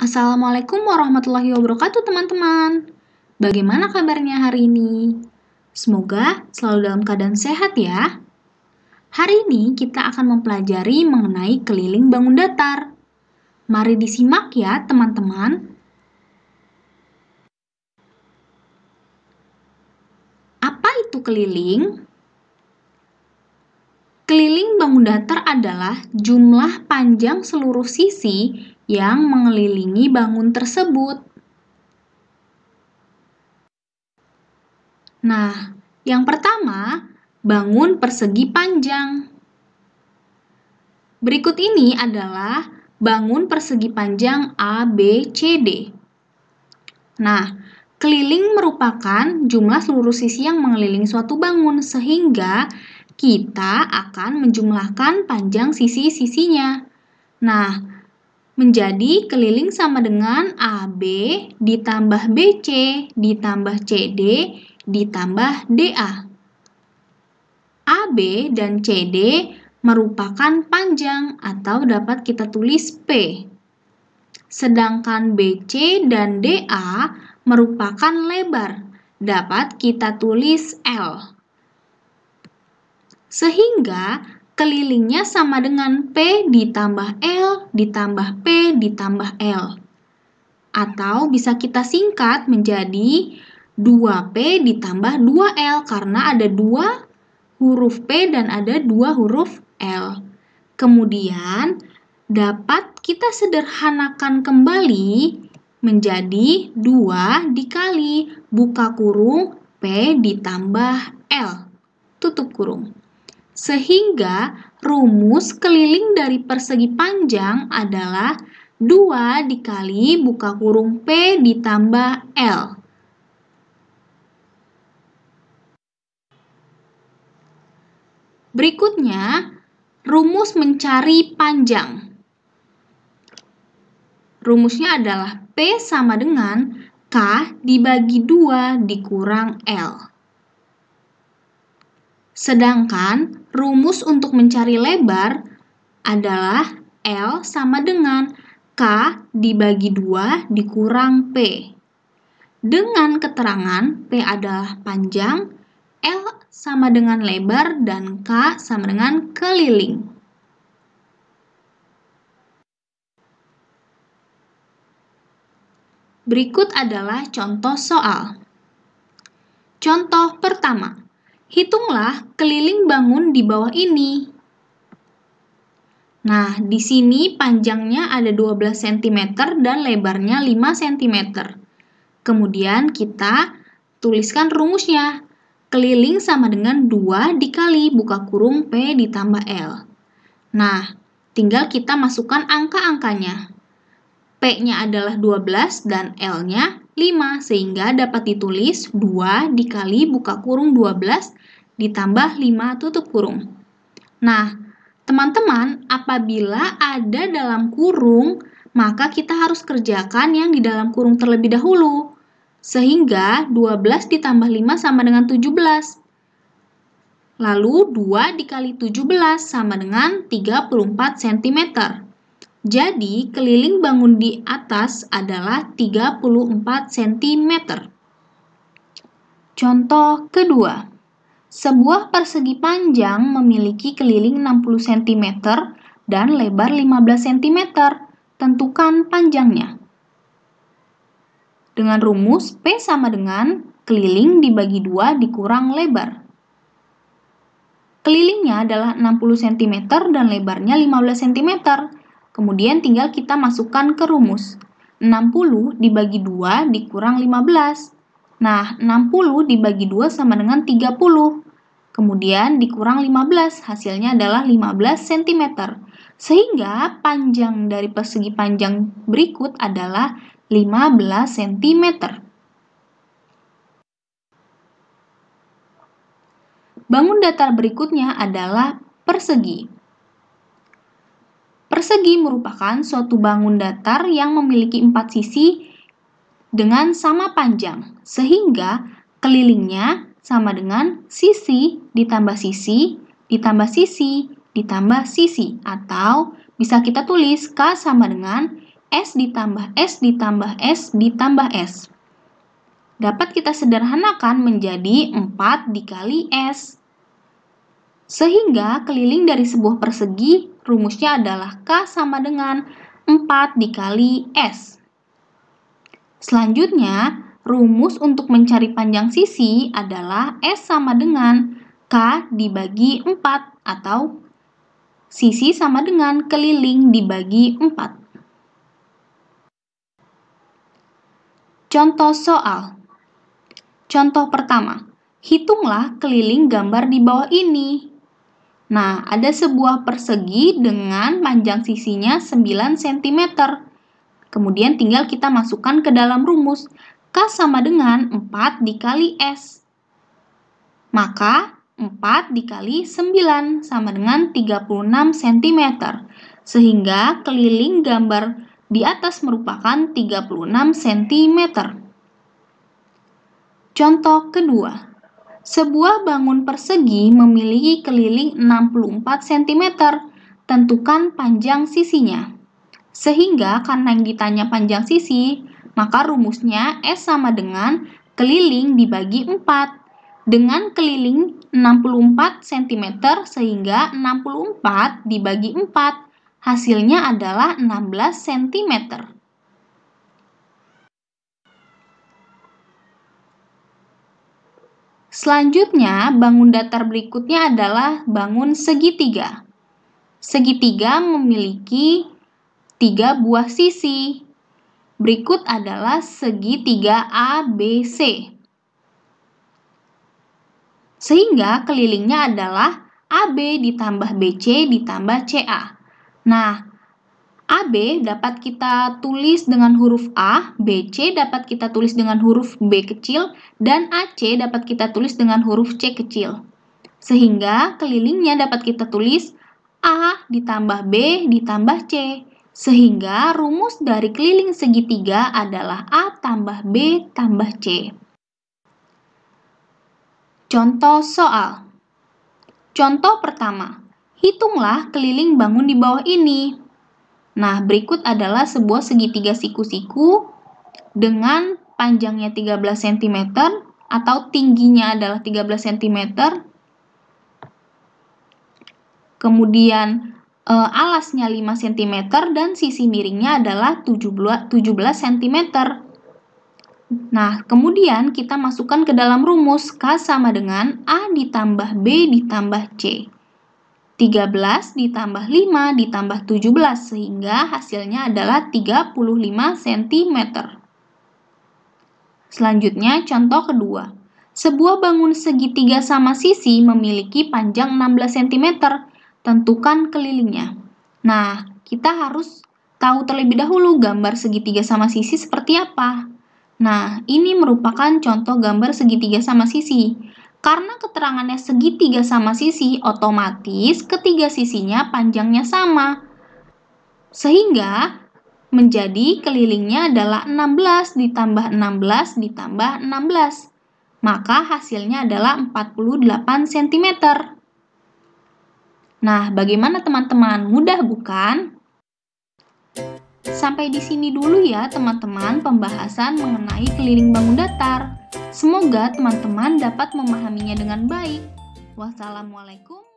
Assalamualaikum warahmatullahi wabarakatuh teman-teman. Bagaimana kabarnya hari ini? Semoga selalu dalam keadaan sehat ya. Hari ini kita akan mempelajari mengenai keliling bangun datar. Mari disimak ya teman-teman. Apa itu keliling? Keliling bangun datar adalah jumlah panjang seluruh sisi yang mengelilingi bangun tersebut. Nah, yang pertama, bangun persegi panjang. Berikut ini adalah bangun persegi panjang A, B, C, D. Nah, keliling merupakan jumlah seluruh sisi yang mengelilingi suatu bangun, sehingga kita akan menjumlahkan panjang sisi-sisinya. Nah, menjadi keliling sama dengan AB ditambah BC ditambah CD ditambah DA. AB dan CD merupakan panjang atau dapat kita tulis P. Sedangkan BC dan DA merupakan lebar, dapat kita tulis L. Sehingga kelilingnya sama dengan P ditambah L ditambah P ditambah L. Atau bisa kita singkat menjadi 2P ditambah 2L karena ada 2 huruf P dan ada 2 huruf L. Kemudian dapat kita sederhanakan kembali menjadi 2 dikali buka kurung P ditambah L, tutup kurung. Sehingga rumus keliling dari persegi panjang adalah 2 dikali buka kurung P ditambah L. Berikutnya, rumus mencari panjang. Rumusnya adalah P sama dengan K dibagi 2 dikurang L. Sedangkan rumus untuk mencari lebar adalah L sama dengan K dibagi 2 dikurang P. Dengan keterangan P adalah panjang, L sama dengan lebar, dan K sama dengan keliling. Berikut adalah contoh soal. Contoh pertama. Hitunglah keliling bangun di bawah ini. Nah, di sini panjangnya ada 12 cm dan lebarnya 5 cm. Kemudian kita tuliskan rumusnya. Keliling sama dengan 2 dikali buka kurung P ditambah L. Nah, tinggal kita masukkan angka-angkanya. P-nya adalah 12 dan L-nya 5, sehingga dapat ditulis 2 dikali buka kurung 12 ditambah 5 tutup kurung. Nah, teman-teman, apabila ada dalam kurung, maka kita harus kerjakan yang di dalam kurung terlebih dahulu. Sehingga 12 ditambah 5 sama dengan 17. Lalu 2 dikali 17 sama dengan 34 cm. Jadi, keliling bangun di atas adalah 34 cm. Contoh kedua. Sebuah persegi panjang memiliki keliling 60 cm dan lebar 15 cm. Tentukan panjangnya. Dengan rumus P sama dengan keliling dibagi 2 dikurang lebar. Kelilingnya adalah 60 cm dan lebarnya 15 cm. Kemudian tinggal kita masukkan ke rumus. 60 dibagi 2 dikurang 15. Nah, 60 dibagi 2 sama dengan 30. Kemudian dikurang 15, hasilnya adalah 15 cm. Sehingga panjang dari persegi panjang berikut adalah 15 cm. Bangun datar berikutnya adalah persegi. Persegi merupakan suatu bangun datar yang memiliki 4 sisi dengan sama panjang, sehingga kelilingnya sama dengan sisi ditambah sisi ditambah sisi ditambah sisi, atau bisa kita tulis K sama dengan S ditambah S ditambah S ditambah S. Dapat kita sederhanakan menjadi 4 dikali S. Sehingga keliling dari sebuah persegi rumusnya adalah K sama dengan 4 dikali S. Selanjutnya, rumus untuk mencari panjang sisi adalah S sama dengan K dibagi 4 atau sisi sama dengan keliling dibagi 4. Contoh soal. Contoh pertama, hitunglah keliling gambar di bawah ini. Nah, ada sebuah persegi dengan panjang sisinya 9 cm. Kemudian tinggal kita masukkan ke dalam rumus. K sama dengan 4 dikali S. Maka 4 dikali 9 sama dengan 36 cm. Sehingga keliling gambar di atas merupakan 36 cm. Contoh kedua. Sebuah bangun persegi memiliki keliling 64 cm. Tentukan panjang sisinya. Sehingga karena yang ditanya panjang sisi, maka rumusnya S sama dengan keliling dibagi 4. Dengan keliling 64 cm sehingga 64 dibagi 4. Hasilnya adalah 16 cm. Selanjutnya, bangun datar berikutnya adalah bangun segitiga. Segitiga memiliki 3 buah sisi. Berikut adalah segitiga ABC. Sehingga kelilingnya adalah AB ditambah BC ditambah CA. Nah, AB dapat kita tulis dengan huruf A, BC dapat kita tulis dengan huruf B kecil, dan AC dapat kita tulis dengan huruf C kecil. Sehingga kelilingnya dapat kita tulis A ditambah B ditambah C. Sehingga rumus dari keliling segitiga adalah A tambah B tambah C. Contoh soal. Contoh pertama. Hitunglah keliling bangun di bawah ini. Nah, berikut adalah sebuah segitiga siku-siku dengan panjangnya 13 cm atau tingginya adalah 13 cm. Kemudian alasnya 5 cm dan sisi miringnya adalah 17 cm. Nah, kemudian kita masukkan ke dalam rumus K sama dengan A ditambah B ditambah C. 13 ditambah 5 ditambah 17 sehingga hasilnya adalah 35 cm. Selanjutnya contoh kedua. Sebuah bangun segitiga sama sisi memiliki panjang 16 cm. Tentukan kelilingnya. Nah, kita harus tahu terlebih dahulu gambar segitiga sama sisi seperti apa. Nah, ini merupakan contoh gambar segitiga sama sisi. Karena keterangannya segitiga sama sisi, otomatis ketiga sisinya panjangnya sama. Sehingga menjadi kelilingnya adalah 16 ditambah 16 ditambah 16. Maka hasilnya adalah 48 cm. Nah, bagaimana teman-teman? Mudah bukan? Sampai di sini dulu ya teman-teman pembahasan mengenai keliling bangun datar. Semoga teman-teman dapat memahaminya dengan baik. Wassalamualaikum